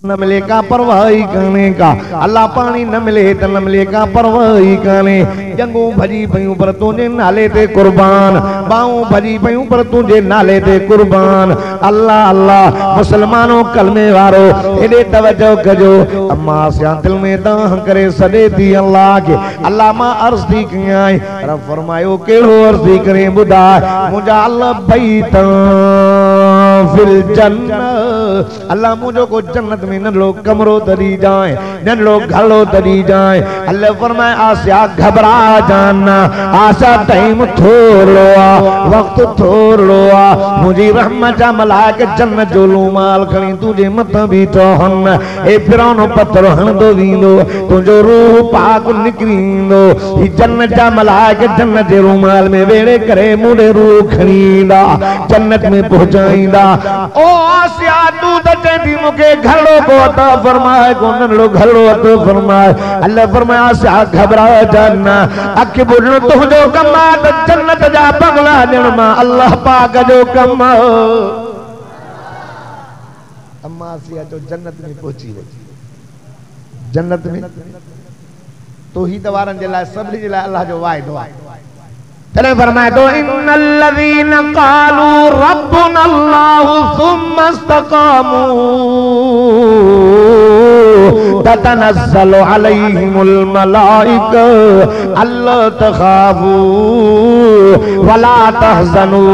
न मिले का परवाही करने का, अल्लाह पानी न मिले तो न मिले का परवाही करने। जंगू भजी पयूं पर तुझे नाले ते कुर्बान, बाऊं भजी पयूं पर तुझे नाले ते कुर्बान। अल्लाह अल्लाह मुसलमानों कलमे वारो एडे तवज्जो कजो, अम्मा सिया दिल में दाह करे सदे थी अल्लाह के। अल्लाह मां अर्ज थी कयाई, रब फरमायो केड़ो अर्ज थी करे बुधा, मुझा अल्लाह बैता फिल जन्नत, अल्लाह मुझो को जन्नत में न लोग कमरो तरी जाए, न लोग घलो तरी जाए। अल्लाह फरमाए आसिया घबरा जाना, आशा टाइम थोड़ो आ, वक्त थोड़ो आ, मुझी रहमत जा मलाइक जन्नत जो लूमाल खणी तुझे मत भी तो हन। ए फिरौन पत्थर हण दो वींदो, तुझो रूह पाक निकरींदो, ई जन्नत जा मलाइक जन्नत जे रूमाल में वेड़े करे मुड़े रूह खणींदा, जन्नत में पहुंचाईंदा। ओ आसिया तू त चेंदी मुके घलो को अता फरमाए, को नंढड़ो घलो अता फरमाए। अल्लाह फरमाए आसिया घबरा जाना, अख बुढ़ण तुझो कमा त जन्नत जा बंगला ॾियण मां अल्लाह पाक जो कम। अम्मा आसिया जो जन्नत में पहुची वई, जन्नत में तो ही दवारन जे लाइ सभिनी जे लाइ अल्लाह जो वाइदो आहे। तने फरमाए तो इन्नल्लज़ीना क़ालू रब्बुना अल्लाहु सुम्मा इस्तक़ामू ततनज़्ज़लु अलैहिमुल मलाइका अल्ला तख़ाफू वला तहज़नू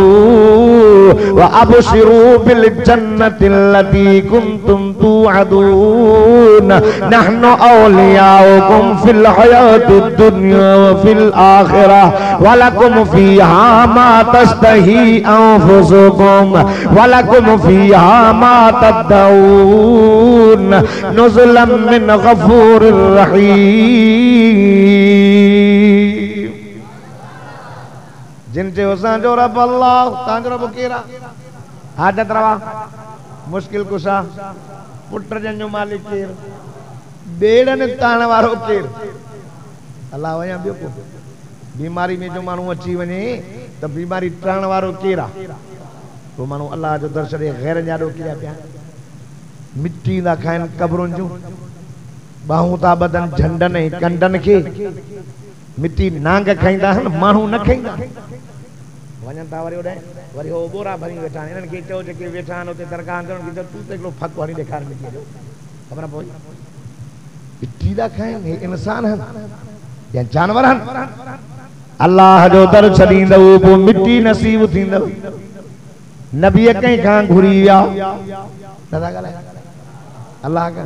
व अबशिरू बिल जन्नतिल्लती कुंतुम तुअदून नहनु औलियाउकुम फिल हयातिद दुनिया व फिल आखिरह वलकुम फीहा मा तश्तही अंफुसुकुम वलकुम फीहा मा तदऊन नुज़ुलन मिन गफूरिर रहीम। जिन जो असांजो रब अल्लाह, तव्हांजो रब केरा? हाजत रवा, मुश्किल कुशा, पुट जन जो मालिक केर, बेड़न ताण वारो केर? अल्लाह वया ॿियो को बीमारी में जो मानू अची वने तो बीमारी टाण वारो केरा? तो मानू अल्लाह जो दर छॾे गैर जाडो किया पिया, मिट्टी दा खाइन कब्रुन जो, बाहू ता बदन झंडन ऐं कंडन के मिट्टी नांग खाईंदा हन, मानू न खाईंदा। वञन ता वरी ओॾे वरी हो बोरा भरी वेठा आहिनि, इन्हनि खे चओ जेके वेठा आहिनि उते दरगाह अंदर की तू त हिकिड़ो फक हणी ॾेखार मिट्टी जो, ख़बर पई? मिट्टी दा खाइन हे इंसान हन या जानवर हन? अल्लाह जो दर छॾींदव पोइ मिट्टी नसीब थींदव। नबी कंहिं खां घुरी विया नथा ॻाल्हाए, अल्लाह का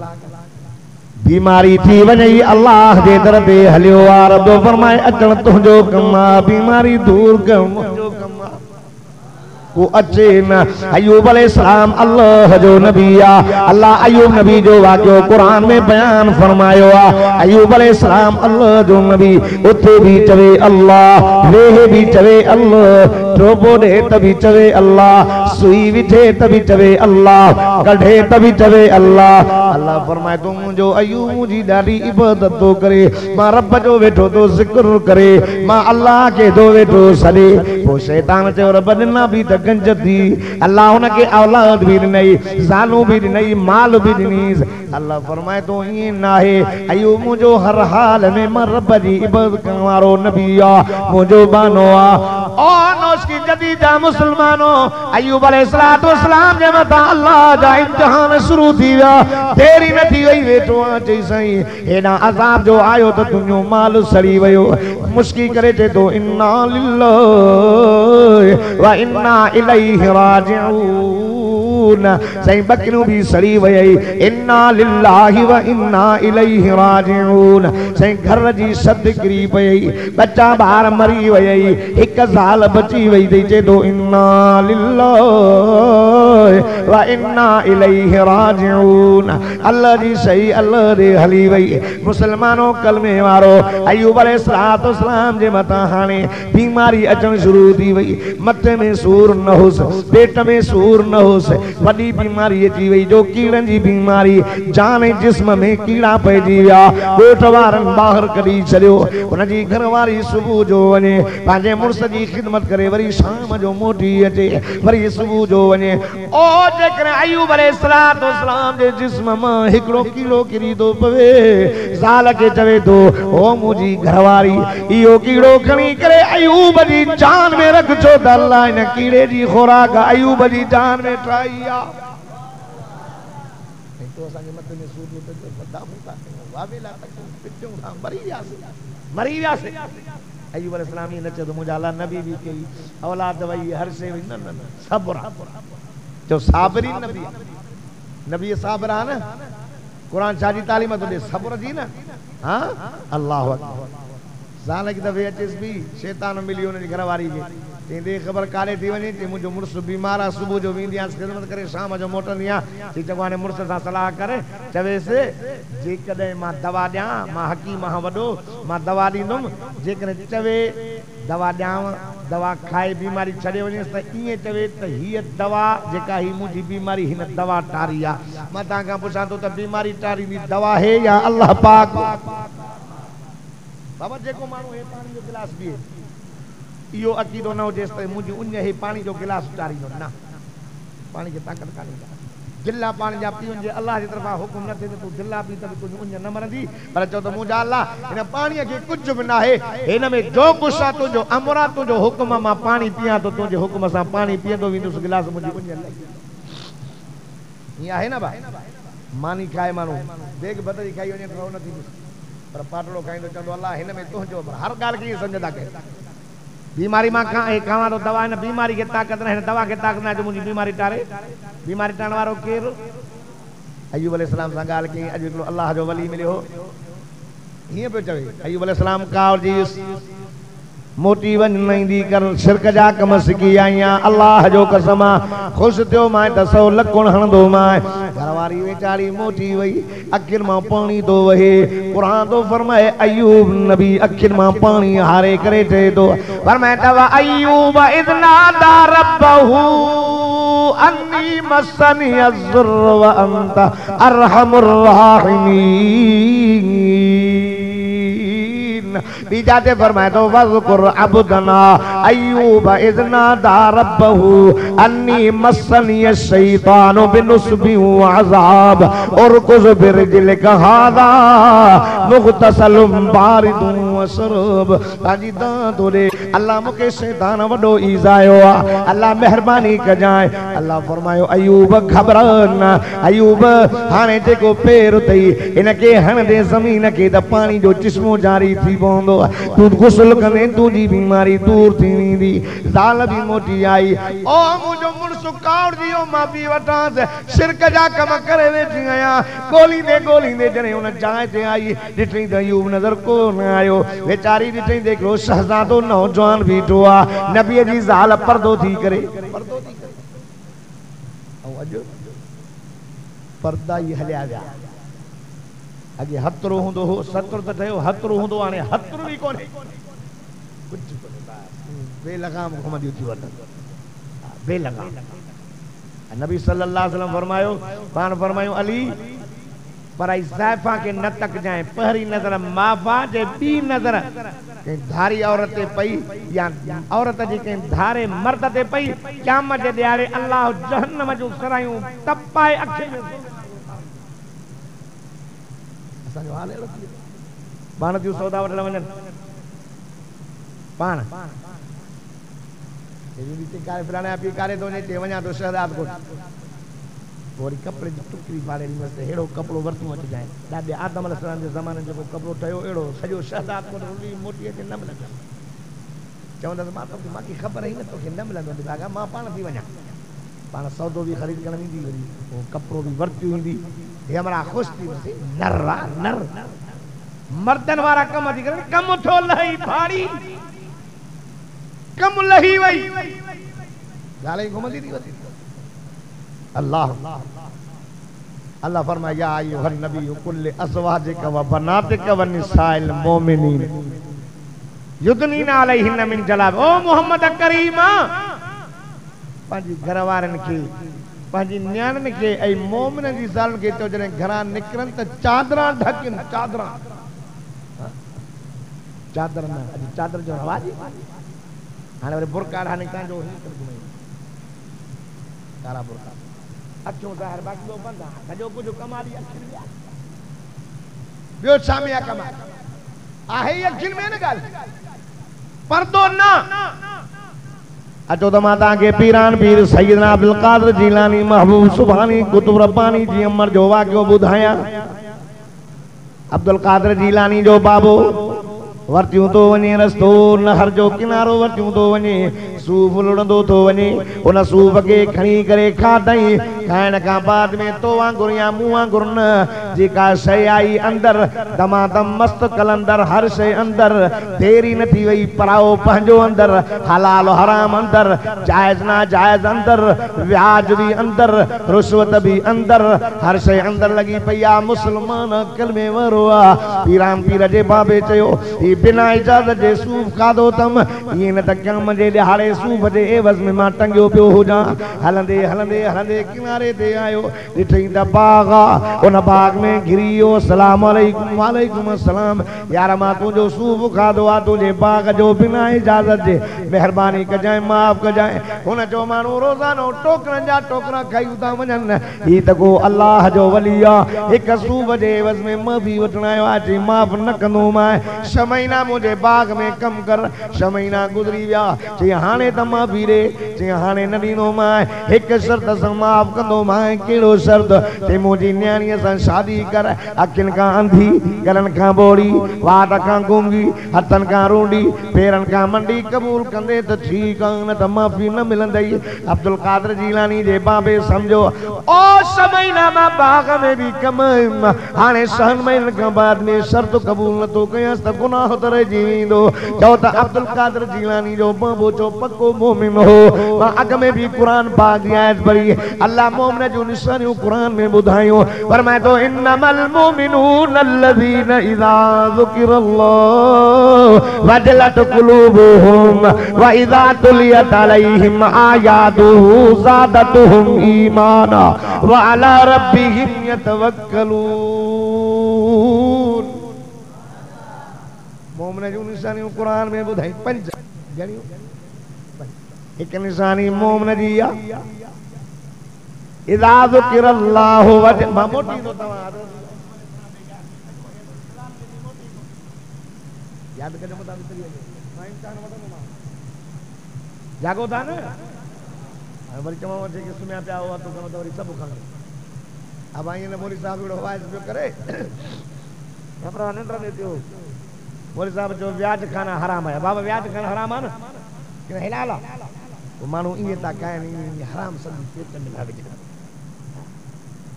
बीमारी थी वञे अल्लाह जे दर ते हलियो आ, रब फरमाए अचण तुंहिंजो कम आ, बीमारी दूर करण मुंहिंजो कम आ। को अचे न। अयूब अलैहिस्सलाम अल्लाह जो नबी आ, अल्लाह अयूब नबी जो वाक़ियो कुरान में बयान फरमायो आ। अयूब अलैहिस्सलाम अल्लाह जो नबी, उथे भी चवे अल्लाह, वेह भी चवे अल्लाह, टोबो दे तभी चवे अल्लाह, सुई विझे तभी चवे अल्लाह, कढे तभी चवे अल्लाह। अल्लाह फरमाए तू मुंहिंजो अयूब मुंहिंजी ॾाढी इबादत तो करे, मां रब जो वेठो तो ज़िक्र करे, मां अल्लाह के दो वेठो सॾे। पोइ शैतान चयो रब ॾिना बि त गंज थी, अल्लाह हुनखे औलाद भी ॾिनई, ज़ालूं भी ॾिनई, माल भी ॾिनीस। अल्लाह फरमाए तो ईअं न आहे, अयूब मुंहिंजो हर हाल में मां रब जी इबादत करण वारो नबी आ, मुंहिंजो बानो आ। ओ नौश की जदीदा मुसलमानों, अयूब अलैहिस्सलाम जे मथां अल्लाह जा इम्तिहान शुरू थी विया, देरी न थी वई, वेठो आ चई साईं हेॾां अज़ाब जो आयो त तुंहिंजो माल सड़ी वियो। मुश्की करे चए तो इन्ना लिल्लाहि व इन्ना इलैहि राजिऊन, साईं बकरियूं भी सड़ी वई, इन्ना लिल्लाहि व इन्ना इलैहि राजिऊन। साईं घर जी सद किरी पई, बच्चा ॿार मरी वई, हिक ज़ाल बची वई, चए तो इन्ना लिल्लाहि व इन्ना इलैहि राजिऊन। अल्लाह जी सही अल्लाह रे हली वई। मुसलमानों कलमे वारो अयूब अलैहिस्सलाम जे मथां हाणे बीमारी अचण शुरू थी वई, मथे में सूर न होस, पेट में सूर न होस, वडी बीमारी अची वई जो कीड़न जी बीमारी जान जिस्म में कीड़ा पइजी विया गोठ वारन बाहर कढी छॾियो उन जी घरवारी सुबह जो वने पंहिंजे मुड़स जी खिदमत करे वरी शाम जो मोटी अचे वरी सुबह जो वने ओ जेकर अयूब अलैहिस्सलातु वस्सलाम जे जिस्म मां हिकड़ो कीड़ो किरी तो पवे ज़ाल के चवे तो ओ मुजी घरवारी इहो कीड़ो खणी करे अयूब जी जान में रख छो त अल्लाह इन कीड़े जी खुराक अयूब जी जान में ठाही आ तो असांजे मथे में सूर में तो बदामू था वावेला तक पिट्यूं था मरी वियासीं अयूब अलैहिस्सलाम न चयो मुंहिंजा अल्लाह नबी भी कई औलाद वई हर शइ हुई न न सब्र जो साबरी नबी नबी साबर आ न कुरान छा जी तालीम तो दे सब्र जी न हां अल्लाह अकबर ज़ाल की दफे अचेस भी शैतान मिली उन घरवारी के तेंदे खबर काले थी वने ते मुझो मुर्स बीमार आ सुबह जो विंदियां खिदमत करे शाम जो मोटनिया ती चवाने मुर्स सा सलाह करे चवे से जे कदे मां दवा दिया मां हकीम हां वडो मां दवा दींदुम जे करे चवे दवा दियाव दवा खाए बीमारी छड़े वने त इए चवे त ही दवा जेका ही मुजी बीमारी हिन दवा टारी आ मां ता का पुछां तो त बीमारी टारी दी दवा है या अल्लाह पाक बाबा जेको मानू हे पानी जो गिलास पिए इहो अकीदो न हो जेस ते मुजी उन हे पानी जो गिलास उतारी दो ना पानी के ताकत कानी गिल्ला पानी जा पी जे अल्लाह जी तरफा हुकुम न थे तू गिल्ला पी त तुझ उन न मरंदी पर चो त मुजा अल्लाह इन पानी के कुछ भी ना है इन में जो कुछ आ तुझो अमरा तुझो हुकुम मा पानी पिया तो तुझे हुकुम सा पानी पियंदो विंदुस गिलास मुजी उन लगी या है ना बा मानी खाए मानू देख बदरी खाई वने रहो न थी पर पाटड़ो खाइंदो चंदो अल्लाह हिन में तुझो हर गाल की समझदा के बीमारी मां खावा तो दवा न बीमारी के ताकत न दवा के ताकत न जो मुजी बीमारी टारे बीमारी टाण वारो केर अयूब अलैहिस्सलाम सा गाल की अज अल्लाह जो वली मिलियो हिए पे चवे अयूब अलैहिस्सलाम का और जी मोटी वन नईंदी कर शिरक जा कम सिकी आया अल्लाह जो कसम खुश थियो मां त 100 लखुण हणदो मां घरवारी वेचारी मोटी वई अखिन मां पानी तो वहे कुरान तो फरमाए अयूब नबी अखिन मां पानी हारे करे थे तो फरमाए तवा अयूब इदना दा रब्बहू अन्नी मसनी अज़्र व अंत अरहमुर राहिमीन बीजाते फरमाए तो वज़कुर अब्दना अयूब इज़ना दा रब्बहू अन्नी मसनी शैतानु बिनुस्बि व अज़ाब और कुछ बिरजिलक हादा मुग़तसलुम बारिदुन व शरब ताजी दांतो दे अल्लाह मुके शैतान वडो ईज़ायो आ अल्लाह मेहरबानी कजाए अल्लाह फरमायो अयूब घबरान अयूब हाने जेको पैर तई इनके हण दे जमीन के त पानी जो चिश्मो जारी थी बोंदो तू गुस्ल कने तुजी बीमारी दूर थी दी ज़ाल भी मोटी आई ओ मुजो मुर्स काउड़ दियो मां पी वटा से शिरक जा कम करे वेठी आया गोली दे जने उन जाए ते आई डिठई त अयूब नजर को न आयो बेचारी डिठई देखो शहजादो नौजवान बीठो आ नबी जी ज़ाल पर्दो थी करे औ अज पर्दा ही हलिया गया अगे हतरो हुंदो हो सतर त ठयो हतरो हुंदो हाने हतरो भी कोने कुछ बेलगाम घुमंदी थी वठ बेलगाम नबी सल्लल्लाहु अलैहि वसल्लम फरमायो पान फरमायो अली पर आई ज़ैफा के न तक जाए पहरी नजर माफा जे बी नजर के धारी औरत पई या औरत जी के धारे मर्द ते पई क़यामत जे दिहाड़े अल्लाह जहन्नम जो सरायूं तपाए अखे में असांजो हाल अहिड़ो थी पाण जूं सौदा वठण वञनि पाण कारे फिराने पी कारे तो वञे वञा तो शहदाद कोट वरी कपिड़े जी टुकड़ी फाड़े ॾींदुसि अहिड़ो कपिड़ो वरितो अची जाए ॾाढे आदम अलैहिस्सलाम जे ज़माने जेको कपिड़ो ठहियो अहिड़ो सॼो शहदाद कोट रुली मोटी अचे न मिलंदो चवंदसि मां तोखे मांखे ख़बर ई न तोखे न मिलंदो भागा मां पाण थी वञा पाण सौदो भी खरीद करण ईंदी वरी पोइ कपिड़ो भी वरितियूं ईंदी हे हमरा ख़ुशि थी वसी नर नर मर्दन वारा कम थी करे कम थो लही फाड़ी कम लही वई गाले घुमंदी थी वसी अल्लाह अल्लाह फरमाया या अय्युहन नबी कुल अज़वाजिक व बनातिक व निसाइल मोमिनीन युदनीना अलैहिन मिन जलाब ओ मोहम्मद करीमा पंहिंजी घर वारनि खे पंहिंजी न्याणियुनि खे ऐं मोमिन जी ज़ालुनि खे चयो जॾहिं घरां निकिरनि त चादरां ढकियुनि चादरां चादर न अॼु चादर जो रवाज हाणे वरी बुरका हाणे कंहिंजो कारा बुरका अखियूं ज़ाहिर बाक़ी ॿियो बंदि आहे सॼो कुझु कमाली अखियुनि में ॿियो छा में आहे कमाल आहे ई अखियुनि में न ॻाल्हि पर्दो न अचो त मां तव्हांखे पीरान पीर सैयदना अब्दुल कादिर जीलानी महबूब सुभानी कुतुब रब्बानी जी अमर जो वाक़ियो ॿुधायां अब्दुल कादिर जीलानी जो बाबो वर्तियूं तो वञे रस्तो नहर जो किनारो वर्तियूं तो वञे सूफ लुड़ंदो तो वञे उन सूफ खे खणी करे खाधई खाइण खां बाद में तो वांगुर या मूं वांगुर न जेका शइ आई अंदर दमादम मस्त कलंदर हर शइ अंदर देरी न थी वई पराओ पंहिंजो अंदर हलाल हराम अंदर जायज़ ना जायज़ अंदर व्याज भी अंदर रुश्वत भी अंदर हर शइ अंदर लगी पई आहे मुसलमान कलमे वारो आहे पीरान पीर जे बाबे चयो बिना इजाज़त जे सूफ खाधो तम ये न त क़यामत जे ॾिहाड़े सूफ जे एवज़ में मां टंगियो पियो हुजां हलंदे हलंदे हलंदे किनारे ते आयो ॾिठई त बाग आहे उन बाग में घिरी वियो सलाम अलैकुम वालेकुम अस्सलाम यार मां तुंहिंजो सूफ खाधो आहे तुंहिंजे बाग जो बिना इजाज़त जे महिरबानी कजांइ माफ़ कजांइ हुन जो माण्हू रोज़ानो टोकरनि जा टोकरा खाई था वञनि ही त को अल्लाह जो वली आहे हिकु सूफ जे एवज़ में माफ़ी वठण आयो आहे चई माफ़ न कंदोमांइ महीना मुझे बाग में कम कर 6 महीना गुजरी विया चई हाणे त माफ़ी ॾे चई हाणे न ॾींदोमांइ हिकु शर्त सां माफ़ कंदोमांइ कहिड़ो शर्त चई मुंहिंजी न्याणीअ सां शादी कर अखियुनि खां अंधी गलनि खां बोड़ी वाट खां गूंगी हथनि खां रूंडी पेरनि खां मंडी क़बूल कंदे त ठीकु आहे न त माफ़ी न मिलंदई अब्दुल कादिर जीलानी जे बाबे सम्झो ओ 6 महीना मां बाग में बि कमायुमि हाणे 6 महीननि खां बाद में शर्त क़बूल नथो कयांसि त गुनाह तरह जीवींदो चओ त अब्दुल कादिर जीलानी जो बाबो चो पक्को मोमिन हो मां अॻ में भी कुरान पाक जी आयत पढ़ी अल्लाह मोमिन जो निशानियूं कुरान में ॿुधायूं फरमाए थो इन्नमल मोमिनून अल्लज़ीना इज़ा ज़ुकिरल्लाहु वजलत क़ुलूबुहुम व इज़ा तुलियत अलैहिम आयातुहु ज़ादतुहुम ईमाना व अला रब्बिहिम यतवक्कलून मोमिन जूं निशानियूं कुरान में ॿुधाई 5 घणियूं हिकु निशानी मोमिन जी आहे इज़ा ज़ुकिरल्लाहु मां मोटी थो तव्हां यादि कजो मता विसरी वञे मां इम्तिहान वठंदोमांव जागो था न हाणे वरी चवांव जेके सुम्हिया पिया हुआ तो कम त वरी सभु खणो अब ईअं न मोली साहिब अहिड़ो आवाज़ पियो करे घबरा निंड में पियो मोली साहब जो व्याज खाना हराम है बाबा व्याज खाना हराम है ना कि हिलाल वो मानू इए ता कहन हराम सब पेट में ना विझ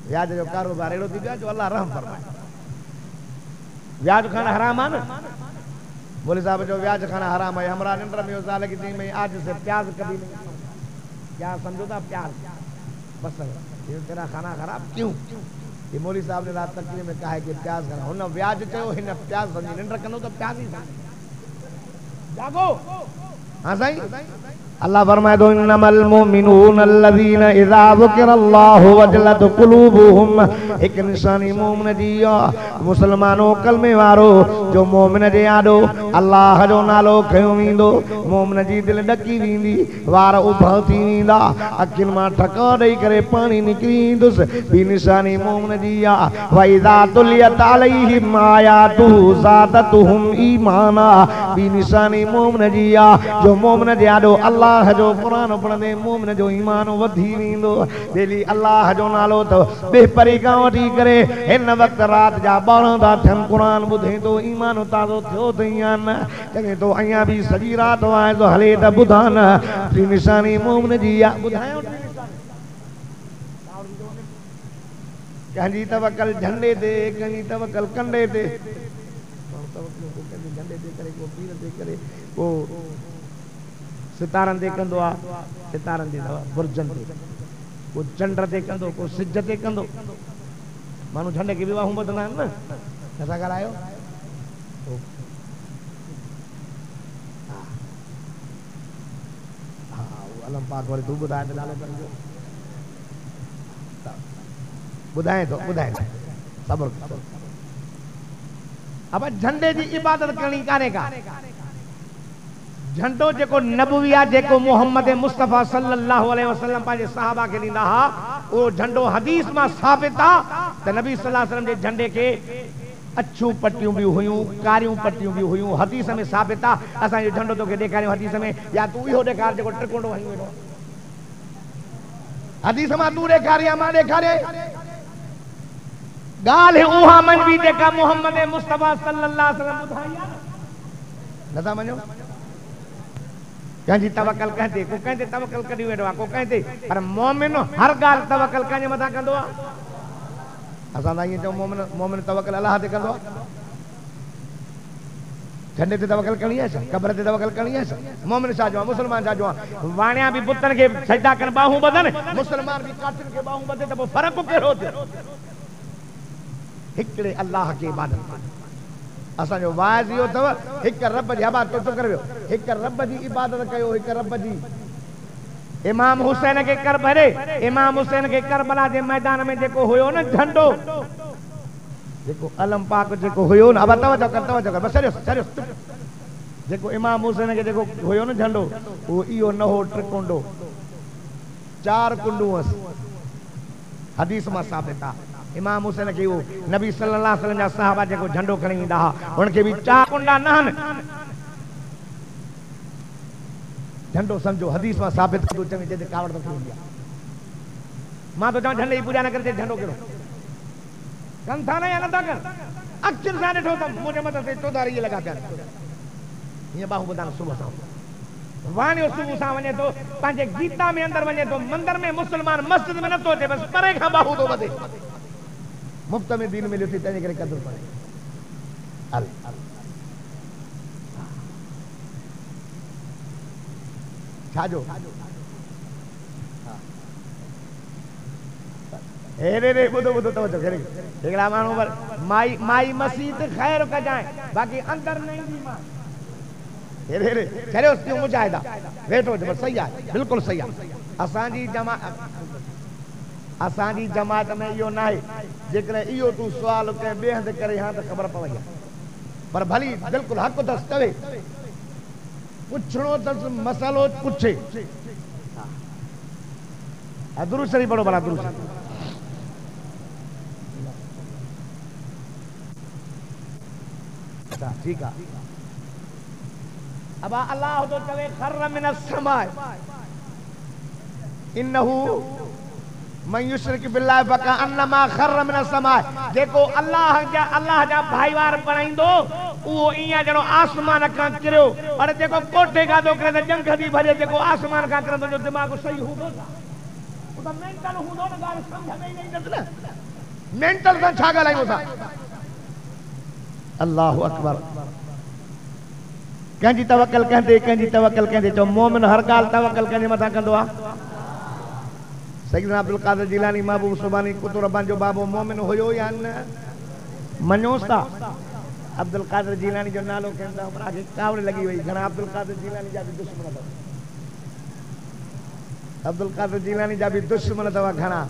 व्याज जो कारोबार एड़ो थी गयो जो अल्लाह रहम फरमाए व्याज खाना हराम है ना मोली साहब जो व्याज खाना हराम है हमरा निंड में साल की दिन में आज से प्याज कभी नहीं क्या समझो था प्याज बस ये तेरा खाना खराब क्यों ये मौली साहब ने रात तकरीर में कहा है कि प्याज खाना हुन व्याज चयो हिन प्याज समझी निंड कनो तो प्याज ही जागो हां साईं अल्लाह फरमाए दो इन्नमल मोमिनून अल्लज़ीना इज़ा ज़ुकिरल्लाहु वजलत क़ुलूबुहुम एक निशानी मोमिन जी मुसलमानो कलमे वारो जो मोमिन जे आॾो अल्लाह जो नालो खयो वेंदो मोमिन जी दिलि ॾकी वेंदी वार उभा थी वेंदा अखियुनि मां ठका ॾेई करे पाणी निकिरी ईंदुसि ॿी निशानी मोमिन जी आहे व इज़ा तुलियत अलैहिम आयातुहु ज़ादतुहुम ईमाना ॿी निशानी मोमिन जी आहे जो मोमिन जे आॾो अल्लाह जो कुरान पढ़ंदे मोमिन जो ईमान वधी वेंदो डेली अल्लाह जो नालो तो बेपरी खां वठी करे हिन वक्त रात जा 12 था थियनि कुरान ॿुधे तो ईमान ताज़ो थियो अथई या न चङे तो अञा बि सॼी राति आहे तो हले त ॿुधा न टी निशानी मोमिन जी आहे ॿुधायो कंहिंजी तवकल झंडे ते कंहिंजी तवकल कंडे ते झंडे ते करे को पीर ते करे को सितारनि ते कंदो आहे सितारनि ते बुर्जनि ते को चंड ते कंदो को सिज ते कंदो माण्हू झंडे खे विवाहूं ॿधंदा आहिनि न छा ॻाल्हायो अलम पाक वरी तूं ॿुधाए त नालो पंहिंजो बुधाए तो सब्र अब झंडे की इबादत करनी काने का झंडो जेको नबवी आ जेको मोहम्मद मुस्तफा सल्लल्लाहु अलैहि वसल्लम पांजे सहाबा के ॾींदा हा वो झंडो हदीस में साबित आ त नबी सल्लल्लाहु अलैहि वसल्लम जे झंडे के अच्छू पट्टियों भी हुयूं कारियूं पट्टियों भी हुयूं हदीस में साबित आ असा जो झंडो तोखे ॾेखारियो हदीस में या तू इहो ॾेखार जेको त्रिकोण हई वेठो हदीस में तू ॾेखारिया मां ॾेखारे गाल उहा मनवी जेका मोहम्मद मुस्तफा सल्लल्लाहु अलैहि वसल्लम ॿुधाई आ नथा मञो कंहिंजी तवक्कल कहते को कहते तवक्कल करी वेठो आहे को कहते पर मोमिन हर गाल तवक्कल कंहिंजे मथां कंदो आहे असां त ईअं चऊं मोमिन तवक्कल अल्लाह ते कंदो आहे झंडे ते तवक्कल करणी आहे छा क़ब्र ते तवक्कल करणी आहे छा मोमिन छा जो आहे मुस्लमान छा जो आहे वाणिया बि बुतनि खे सजदा कनि बाहूं ॿधनि मुस्लमान बि काठियुनि खे बाहूं ॿधे त पोइ फ़र्क़ु कहिड़ो थियो हिकिड़े अल्लाह खे इबादत कनि असांजो वाइज़ इहो अथव हिकु रब जी आबाद तो कर वियो हिकु रब जी इबादत कयो हिकु रब जी इमाम हुसैन के कर भरे इमाम हुसैन के करबला जे मैदान में जेको हुयो न झंडो जेको अलम पाक जेको हुयो न अब तवजो कर बस सरियो जेको इमाम हुसैन के जेको हुयो न झंडो वो इहो न हो त्रिकुंडो चार कुंडू हदीस में साबित आ इमाम हुसैन के वो नबी सल्लल्लाहु अलैहि वसल्लम जा सहाबा जेको झंडो खणी ईंदा हा उनके भी चार कुंडा न हन झंडो समझो हदीस में साबित कर चंगे जे कावड़ तो थी गया मां तो चऊं झंडे की पूजा न करते झंडो करो कन था ना या नथा कर अक्षर सा ॾिठो त मुझे मत से चौधारी ये लगा कर ये बाहु बदान सुबह सा वाणियो सुबह सा वने तो पांजे गीता में अंदर वने तो मंदिर में मुसलमान मस्जिद में न तो अचे बस परे खा बाहु तो बदे मुफ्त में दीन मिलियो थी तने करे कदर पड़े अल छाजो रे रे बुधो बुधो तो करे एकड़ा मानू पर माई मस्जिद खैर का जाए बाकी अंदर नहीं दी मां रे रे चलो क्यों मुजाहिदा वेठो बस सही है बिल्कुल सही है असांजी जमात में इहो ना है जेकर इहो तू सवाल के बेहद करे हां तो खबर पवई पर भली बिल्कुल हक दस कवे पुछणो तस मसालो पुछे दुरूद शरीफ पढ़ो भला दुरूद शरीफ ठीक है अब अल्लाह तो चवे खर्र मिन अस्समाए इन्नहु मन युशरिक बिल्लाह फका अन्नमा खर्र मिन अस्समाए देखो अल्लाह जा भाईवार बनाइंदो वो इया जनो आसमान का किरो और देखो कोठे का दो करे जंग दी भरे देखो आसमान का करे जो दिमाग सही हुदो वो तो मेंटल हुदो ना गाल समझ में नहीं नत ना मेंटल का छा गालायो सा अल्लाहु अकबर कंजी तवक्कल कहते चो मोमिन हर गाल तवक्कल कंजे मथा कंदो आ सैयदना अब्दुल कादिर जिलानी महबूब सुबानी कुतुब रब्बानी जो बाबो मोमिन हुयो या न मञोस्ता अब्दुल कादिर जिलानी जो नालो कहंदा हमरा के कावड़ लगी वई घणा अब्दुल कादिर जिलानी जा भी दुश्मन था अब्दुल कादिर जिलानी जा भी दुश्मन था घणा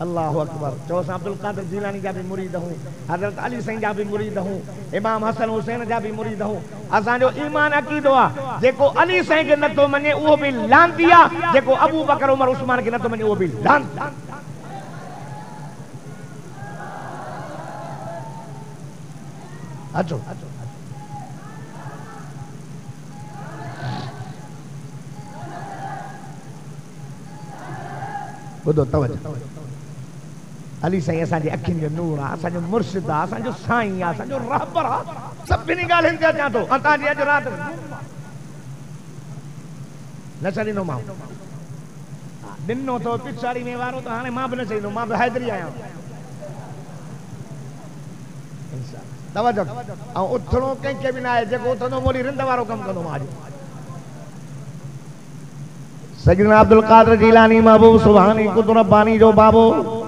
अल्लाहु अकबर चौसा अब्दुल कादिर जिलानी जा भी मुरीद हूं हजरत अली सैन जा भी मुरीद हूं इमाम हसन हुसैन जा भी मुरीद हूं असा जो ईमान अकीदो आ जेको अली सैन के नतो मने वो भी लांती आ जेको अबू बकर उमर उस्मान के नतो मने वो भी लांती अचो बुधो तवज्जो अली साईं असांजी अखियुनि जो नूर आहे असांजो मुर्शिद आहे असांजो साईं आहे असांजो रहबर आहे सभिनी ॻाल्हियुनि ते अचां थो तव्हांजी अॼु राति न छॾींदो मां ॾिनो अथव पिछाड़ी में वारो त हाणे मां बि न छॾींदो मां बि हैदरी आहियां तवजो ऐं उथणो कंहिंखे बि न आहे जेको उथंदो मोली रिंद वारो कमु कंदो मां अॼु सैयदना अब्दुल कादिर जिलानी महबूब सुभानी कुतुब रब्बानी जो बाबो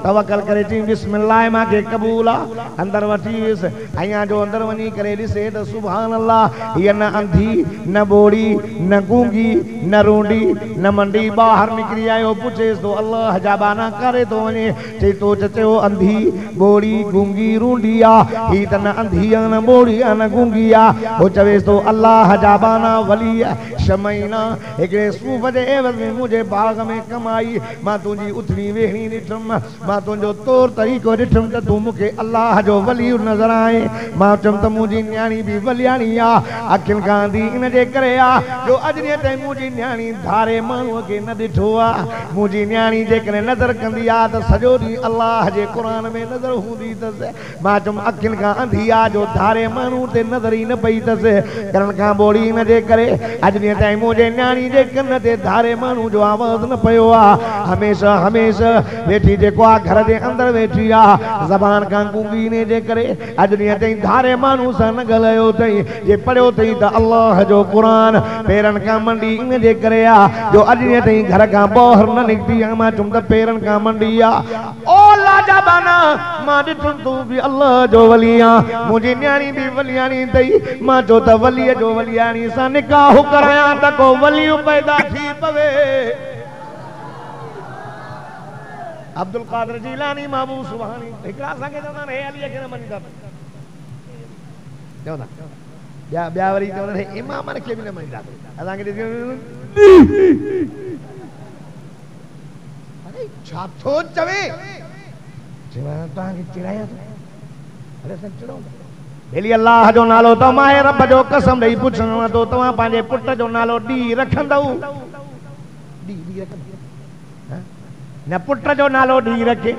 तवकल करे चई बिस्मिल्लाह मांखे कबूल आ अंदर वठी वियुसि अयां जो अंदर वञी करे ॾिसे त सुभान अल्लाह हीअ न अंधी न बोड़ी न गूंगी न रूंडी न मंडी ॿाहिरि निकिरी आयो पुछेसि तो अल्लाह जा बाना करे तो वञे चई तो चयो अंधी बोड़ी गूंगी रूंडी आ ही त न अंधी आ न बोड़ी आ न गूंगी आ हो चवेसि तो अल्लाह जा बाना वली शमैना हिकिड़े सूफ़ जे एवज़ में मुंहिंजे बाग में कमाई मां तुंहिंजी उथणी वेहणी ॾिठुमि मां तुंहिंजो तौर तरीक़ो ॾिठुमि त तूं मूंखे अल्लाह जो वली नज़र आए मां चयुमि त मुंहिंजी न्याणी बि वलियाणी आहे अखियुनि खां अंधी इन जे करे आहे जो अॼु ॾींहं ताईं मुंहिंजी न्याणी धारे माण्हूअ खे न ॾिठो आहे मुंहिंजी न्याणी जेकॾहिं नज़र कंदी आहे त सॼो ॾींहुं अल्लाह जे क़ुर में नज़र हूंदी अथसि मां चयुमि अखियुनि खां अंधी आहे जो धारे माण्हू ते नज़र ई न पई अथसि करण खां बोड़ी इन जे करे अॼु ॾींहं ताईं मुंहिंजे न्याणी जे कन ते धारे माण्हू जो आवाज़ न पियो आहे हमेशह हमेशह वेठी जेको आहे घर जे अंदरि वेठी आहे ज़बान खां गूंगी इन जे करे अॼु ॾींहं ताईं धारे माण्हू सां न ॻाल्हायो अथई जे पढ़ियो अथई त अल्लाह जो क़ुर पेरनि खां मंडी इन जे करे आहे जो अॼु ॾींहं ताईं घर खां ॿाहिरि न निकिती आहे मां चयुमि त पेरनि खां मंडी आहे ओ लाजबाना मां ॾिठुमि तूं बि अल्लाह जो वली आहे मुंहिंजी न्याणी बि वलियाणी अथई मां चयो त वलीअ जो वलियाणी सां निकाह करायां त को वलियूं पैदा थी पवे अब्दुल कादिर जीलानी महबूब सुभानी हिकिड़ा असांखे चवंदा आहिनि हे अलीअ खे न मञींदा चवंदा ॿिया वरी चवंदा आहिनि इमामनि खे बि न मञींदा असांखे अरे छा थो चवे तव्हांखे चिड़ाया अरे सच चिड़ो भेली अल्लाह जो नालो त माए रब जो कसम ॾेई पुछणो थो तव्हां पंहिंजे पुट जो नालो डी रखंदव न पुट जो नालो डी रखे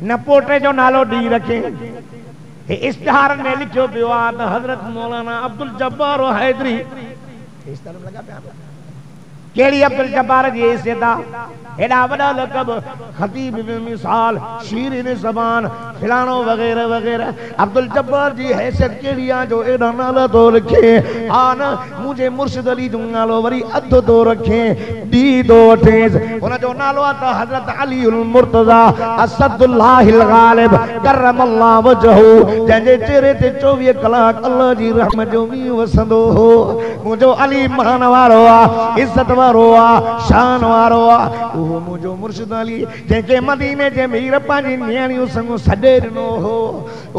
न पोटे जो नालो डी रखे इश्तिहार में लिखियो पियो आहे त हज़रत मौलाना अब्दुल जब्बार हैदरी केड़ी अब्दुल जब्बार जी हैसियत हेडा वडा लक़ब खतीब मिसाल शीरिन ज़बान फिलानो वगैरह वगैरह अब्दुल जब्बार जी हैसियत केड़ी आ जो एडा नाला तो रखे आ न मुझे मुर्शिद अली जो नालो वरी अध तो रखे डी दो वठेस उन जो नालो आ त हजरत अली उल मुर्तजा असदुल्लाहिल गालिब करमल्लाहु वजहू जंहिंजे चेहरे ते 24 कलाक अल्लाह जी रहमत जो मींहुं वसंदो हो मुंहिंजो अली मान वारो आ इज्जत वारो आ शान वारो आ वो मुझो मुर्शिद अली जेके मदीने जे मीर पांजी न्याणियों संग सडे नो हो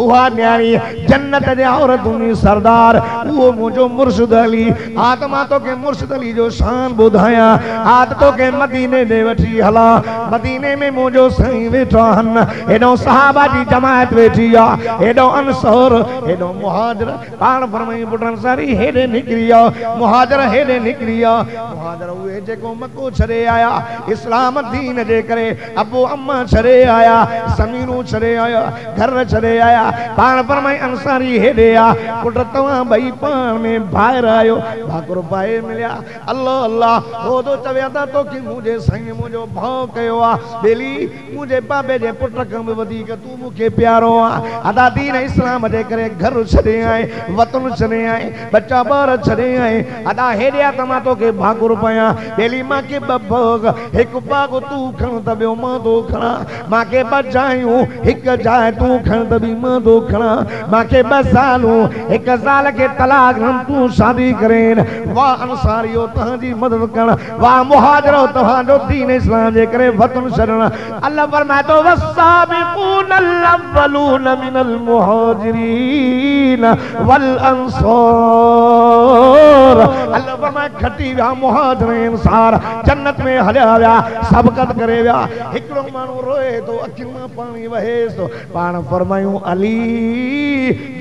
उहा न्याणी जन्नत जे औरतुनी सरदार वो मुझो मुर्शिद अली आत्मा तो के मुर्शिद अली जो शान बुधाया आत तो के मदीने दे वठी हला मदीने में मुझो सही वेठा हन एडो सहाबा जी जमात वेठी आ एडो अंसार एडो मुहाजिर पाण फरमाई पुटन सारी हेडे निकरी आ मुहाजिर हेडे निकरी आ मुहाजिर उहे जेको मको छड़े आया इस्लाम दीन जे करे अबू अम्मा छड़े आया समीरू छड़े आया घर छड़े आया पाण फरमाई अंसारी हेडे आ पुट तवां भई पाण में बाहर आयो भाकुर पाए मिलिया अल्लाह अल्लाह हो तो चवे था तो कि मुझे संग मुझो भाव कयो आ बेली मुझे बाबे जे पुट खां बि वधीक तू मुखे प्यारो आ अदा दीन इस्लाम जे करे घर छड़े आए वतन छड़े आए बच्चा बार छड़े आए अदा हेडे आ तमा तो के भाकुर पाया बेली मां के बभग एक बाग तू खण त बियो मां दो खणा मां के बजायूं एक जाए तू खण त बि मां दो खणा मां के बसालू एक साल के तलाक हम तू शादी करेन वाह अंसारियो तहां जी मदद कर वाह मुहाजिरो तहां जो दीन इस्लाम जे करे वतन छड़ना अल्लाह फरमाए तो वसाबिकून अव्वलून मिनल मुहाजिरीन वल अंसार अल्लाह फरमाए खटी विया मुहाजिर अंसार जन्नत में हलिया विया सबकत करे विया हिकड़ो माण्हू रोए तो अखियुनि मां पाणी वहेस तो पाण फरमायूं अली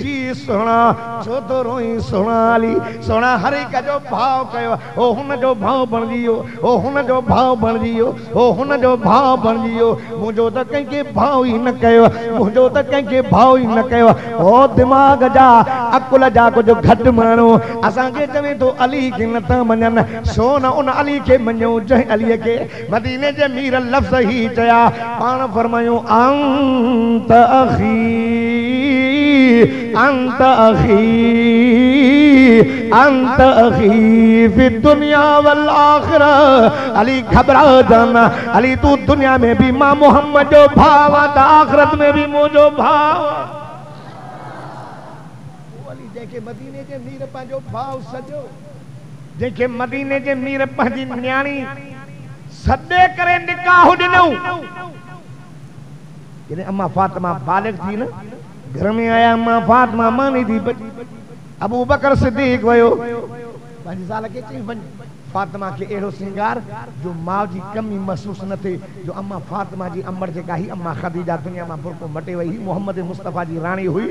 जी सोना छो तो रोई सोना अली सोना हर एक जो भाव कयो ओ हुन जो भाव बणजियो ओ हुन जो भाव बणजियो ओ हुन जो भाव बणजियो मुंहिंजो त कंहिंखे भाव ई न कयो मुंहिंजो त कंहिंखे भाव ई न कयो ओ दिमाग़ जा अकुल जा कुझु घटि माण्हू असांखे चवे तो अली खे नथा मञनि छो न उन अली खे मञूं जंहिं अलीअ खे मदीने जे मीर लफ़्ज़ ही चया पाण फरमायूं अंत अखी अंत अखी फी दुनिया वल आखिरा। अली घबरा जाना, अली तू दुनिया में भी मां मोहम्मद जो भाव था, आखिरत में भी मुझो भाव। अली जेके मदीने जे मीर पंहिंजो भाव सजो, जेके मदीने जे मीर पंहिंजी न्याणी सदे करे निकाह ॾिनऊं। जॾहिं अम्मा फातिमा बालिग थी न, घर में आया अम्मा फातिमा मानी थी। अबू बकर सिद्दीक वयो, 5 साल के चई वञ फातिमा के अहिड़ो सिंगार जो माउ जी कमी महसूस न थिए। जो अम्मा फातिमा जी अमर जेका ही अम्मा खदीजा दुनिया मां बुरको मटे वई, मोहम्मद मुस्तफ़ा जी राणी हुई।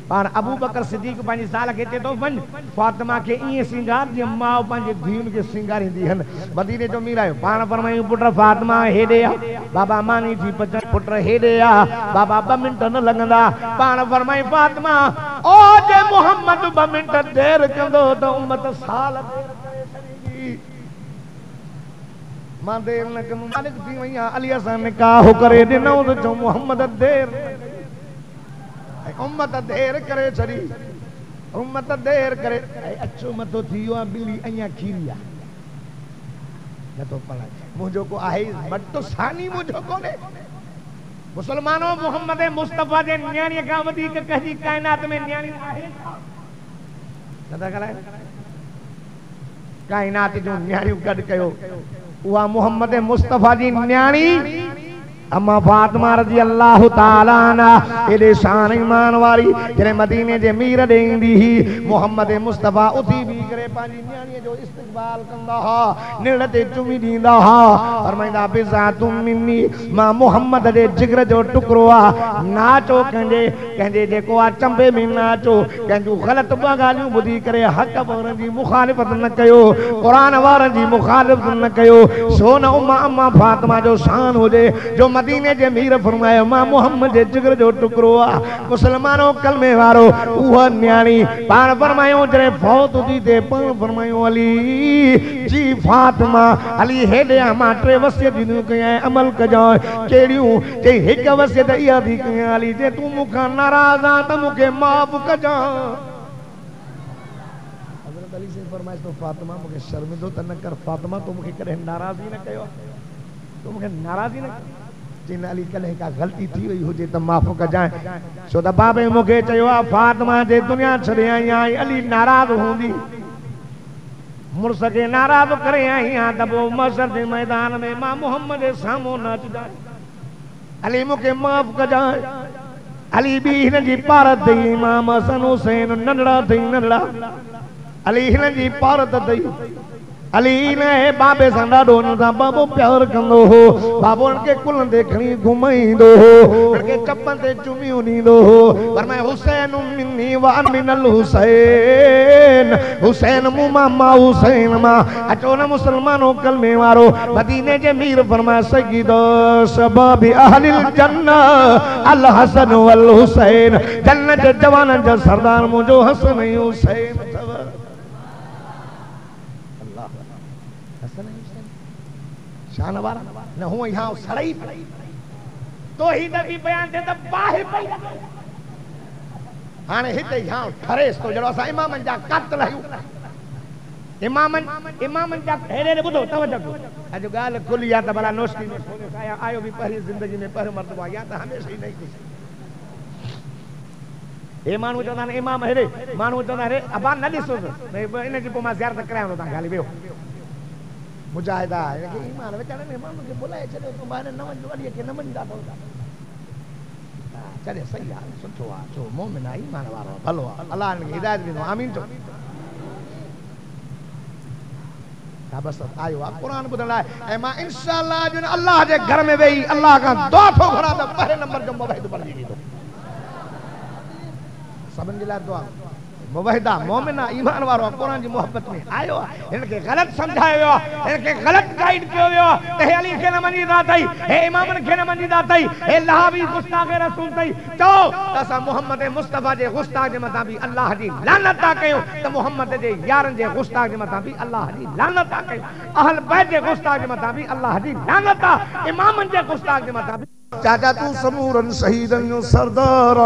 पाण अबू बकर सिद्दीक 5 साल के चए तो वञ फातिमा के ईअं सिंगार जीअं माउ पंहिंजे धीउनि खे सिंगारींदी हन। मदीने जो मीर आयो, पाण फरमायूं पुट फातिमा हेॾे आ, बाबा मानी थी पचनि, पुट हेॾे आ, बाबा 2 मिंट न लॻंदा। पाण फरमाई फातिमा ओ जे मोहम्मद 2 मिंट देर कंदो त उम्मत साल देर करे छॾींदी। मां देर न कंदुमि, मालिक थी वई आहियां, अलीअ सां निकाह करे ॾिनऊं त चऊं मोहम्मद देर, उम्मत देर करे छड़ी, उम्मत देर करे। अचो मथो थी वियो आहे बिली, अञा खीरी आहे नथो पढ़ाए। मुंहिंजो को आहे बट सानी मुंहिंजो कोन्हे। मुसलमानो मोहम्मद मुस्तफ़ा जे न्याणीअ खां वधीक कंहिंजी काइनात में न्याणी आहे नथा ॻाल्हायो। काइनात जूं न्याणियूं गॾु कयो, उहा मोहम्मद मुस्तफ़ा जी न्याणी अम्मा फातिमा रज़ी अल्लाह ताला अन्हा। एॾे शान ईमान वारी जॾहिं मदीने जे मीर ॾे ईंदी ही, मोहम्मद मुस्तफ़ा उथी बीह करे पंहिंजी न्याणीअ जो इस्तक़बाल कंदा हा, निड़ ते चुमी ॾींदा हा, फरमाईंदा बिज़ातुम मिन्नी, मां मोहम्मद जे जिगर जो टुकड़ो आ। नाचो कंहिंजे जेको आहे चंबे में नाचो, कंहिंजूं ग़लति ॿ ॻाल्हियूं ॿुधी करे हक़ वारनि जी मुखालिफ़त न कयो, क़ुरान वारनि जी मुखालिफ़त न कयो। सो न अम्मा फातिमा जो शान हुजे जो मदीने जे मीर फरमायो मां मोहम्मद जे जिगर जो टुकड़ो आ। मुसलमानो कलमे वारो उहा न्याणी पाण फरमायो जॾहिं फौत थी थिए, पाण फरमायो अली जी फातिमा, अली हेॾे आ, मां 3 वसियत कयां अमल कजां। कहिड़ियूं? चई हिक वसियत इहा थी कयां अली, जे तूं मूंखां नाराज़ आ त मूंखे माफ़ कजां। हज़रत अली से फरमाइश तो फातिमा मूंखे शर्मिंदो त न कर, फातिमा तो मूंखे कॾहिं नाराज़ ई न कयो, तो मूंखे नाराज़ ई न कयो। जिन अली कॾहिं का ग़लती थी वई हुजे त माफ़ कजांइ। छो त बाबे मूंखे चयो आहे फातिमा जे दुनिया छॾे आई आहीं, अली नाराज़ हूंदी, मुड़ुस खे नाराज़ करे आई आहियां त पोइ मसर जे मैदान में मां मोहम्मद जे साम्हूं न अचिजांइ, अली मूंखे माफ़ कजांइ। अली बि हिन जी पारत थई, इमाम हसन हुसैन नंढड़ा अथई नंढड़ा, अली हिन जी पारत अथई। अली न बाबे सां ॾाढो हुन सां बाबो प्यार कंदो हो, बाबो उनखे कुलनि ते खणी घुमाईंदो हो, उनखे चपनि ते चुमियूं ॾींदो हो। फरमाए हुसैन मिन्नी व मिनल हुसैन, हुसैन मूं मां मां हुसैन मां। अचो न मुसलमानो कलमे वारो मदीने जे मीर फरमाए सय्यिद शबाब अहलिल जन्नह अल हसन वल हुसैन, जन्नत जे जवाननि जा सरदार मुंहिंजो हसन ऐं हुसैन अथव। शान वारा न हूं यहाँ सड़ई तो ही दबी बयान थे त बाहि पई हाणे हिते यहाँ ठरेस तो जड़ो असां इमामनि जा कातिल आहियूं। इमामनि जा हेॾे ॿुधो तवजो, अॼु ॻाल्हि खुली आहे त भला नोस्ती में आयो बि पहिरीं ज़िंदगी में पहिरियों मर्तबो आहे या त हमेशह ई नहीं कुझु। हे माण्हू चवंदा आहिनि इमाम हेॾे, माण्हू चवंदा अरे अबा न ॾिसो इन जी पोइ मां ज़ियारत करायां थो, तव्हां ॻाल्हि वियो मुजाहिदा ईमान वेचारे ने इमाम खे बुलाए छॾियो, तूं ॿाहिरि न वञ, अलीअ खे न मञींदा पवंदा। चले सही आहे, सुठो आहे, छो मोमिन आहे, ईमान वारो भलो आहे, अलाह हिनखे हिदायत ॾींदो। आमीन चओ। हा बसि आयो आहे क़ुरान ॿुधण लाइ, ऐं मां इंशाअल्लाह अॼु अलाह जे घर में वेही अलाह खां दुआ थो घुरां त 1 नंबर जो मुवहिद बणिजी ॾींदो। सभिनि जे लाइ दुआ। मुवहिदा मोमिना ईमान वारो क़ुरान जी मोहब्बत में आयो आहे, हिनखे ग़लति सम्झायो वियो आहे, हिनखे ग़लति गाइड कयो वियो आहे त हे अली खे न मञीदा अथई, हे इमामनि खे न मञीदा अथई, हे लहावी गुस्ताख़ रसूल अथई। चओ त असां मोहम्मद मुस्तफ़ा जे गुस्ताख़ जे मथां बि अलाह जी लानत था कयूं, त मोहम्मद जे यारनि जे गुस्ताख़ जे मथां बि अलाह जी लानत था कयूं, अहल बैत जे गुस्ताख़ जे मथां बि अलाह जी लानत आहे, इमामनि जे गुस्ताख़ जे मथां बि चाचा तू समूरन शहीदन जो सरदार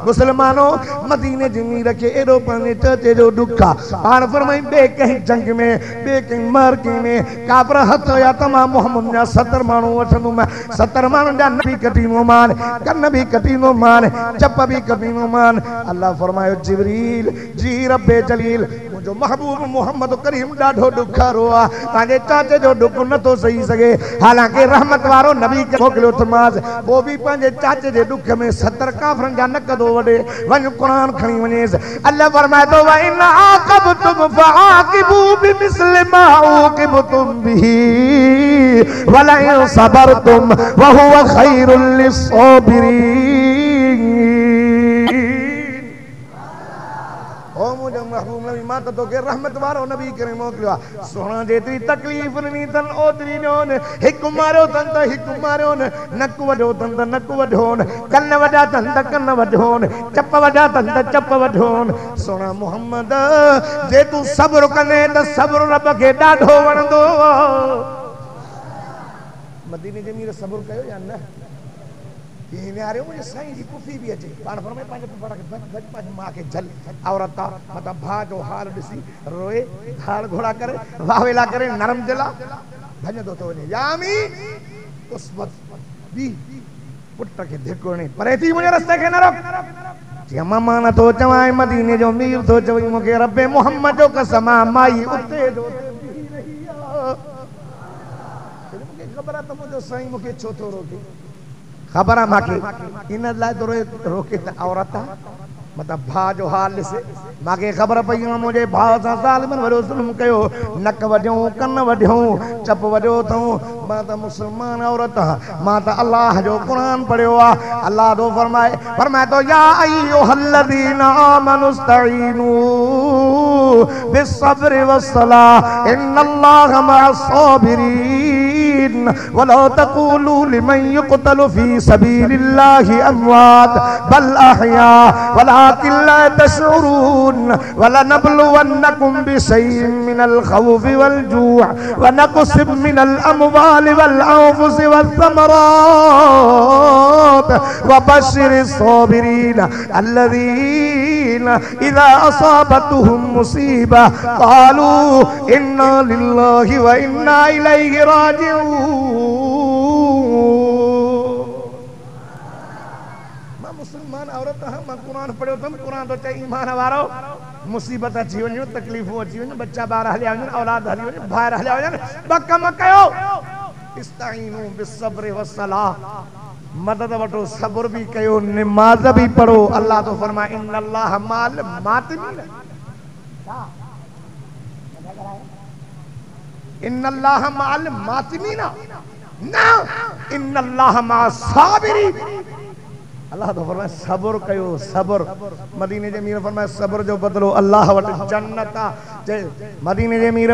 मुसलमानों मदीने जमी रखे एडो पाने चाचे जो दुखा पान फरमाई बे कहीं जंग में बे कहीं मार्के में काबर हथ या तमाम मोहम्मद जा 70 मानू वठंदो मैं 70 मानू जा नबी कटीनो मान कन भी कटीनो मान चप भी कटीनो मान अल्लाह फरमायो जिब्रील जी रब्बे जलील मुझो महबूब मोहम्मद करीम डाढो दुखारो आ ताजे चाचे जो दुख न तो सही सके हालांकि रहमत वारो नबी के मोकलियो तमाज वो भी पंजे चाचे जे दुख में 70 काफरन जा न कदो वडे वन कुरान खणी वनेस अल्लाह फरमाए तो व इन आकबतुम फआकिबू बिमिस्ल मा उकिबतुम बिही वला इन सबरतुम व हुवा खैरुल लिस्साबिरीन। ओ मुझे महबूब नबी माता तो के रहमत वारो नबी करे मोकलियो सोना जेतरी तकलीफ नहीं तन ओतरी नोन हिक मारो तन त हिक मारो नक वडो तन त नक वडोन कन्न वडा तन त कन्न वडोन चप वडा तन त चप वडोन सोना मोहम्मद जे तू सब्र कने त सब्र रब के डाढो वणदो मदीने जे मीर सब्र कयो या न ये ने आरे मुझे साईं जी कुफी भी अचे पान फरमाए पांच पड़ा के बच पांच मां के जल औरत मता भा जो हाल दिसी रोए हाल घोड़ा करे वावेला करे नरम दिला भज दो तो ने यामी उस वक्त भी पुट के धिकोने परे थी मुझे रास्ते के न रोक जमा माना तो चवाए मदीने जो मीर तो चवई मुके रब्बे मोहम्मद जो कसम माई उते जो नहीं आ मुके खबर त मुझे साईं मुके छो तो रोके खबर माके इन लाइ तो रोके त औरत मतलब भा जो हाल से माके खबर पई मुझे भा सा सालमन वरो जुल्म कयो नक वढ्यो कन वढ्यो चप वढ्यो तो मां त मुसलमान औरत मां त अल्लाह जो कुरान पढ़ियो आ अल्लाह तो फरमाए तो या अय्युहल्लज़ीना आमनुस्तईनु बिस्सब्रि वस्सलाह इन्नल्लाहा मअस्साबिरीन वला तक़ूलू लिमन युक़तलु फी सबीलिल्लाहि अमवात बल अहया वलाकिन ला तशउरून वलनब्लुवन्नकुम बिशैइन मिनल खौफि वल जूअ व नक़सिम मिनल अमवालि वल अंफुसि वस्समरात व बश्शिरिस साबिरीन अल्लज़ीना इज़ा असाबतहुम मुसीबा क़ालू इन्ना लिल्लाहि व इन्ना इलैहि राजिऊन। मां मुसलमान औरत हां मां कुरान पढ़ियो तम कुरान तो चई ईमान वारो मुसीबत अची वञो तकलीफूं अची वञो बच्चा ॿार हलिया वञनि औलाद हली वञे ॿाहिरि हलिया वञनि ॿ कम कयो इस्ताईनू बिस्सब्रि वस्सलाह मदद वठो सब्र भी कयो नमाज भी पढ़ो अल्लाह तो फरमाए इन्नल्लाह माल मातिमीन इन्नल्लाह माल मातिमीन ना इन्नल्लाह मा साबिरीन अल्लाह तो फरमाए सब्र कयो सब्र मदीने जे मीर फरमाए सब्र जो बदलो अल्लाह वट जन्नत मदीने जे मीर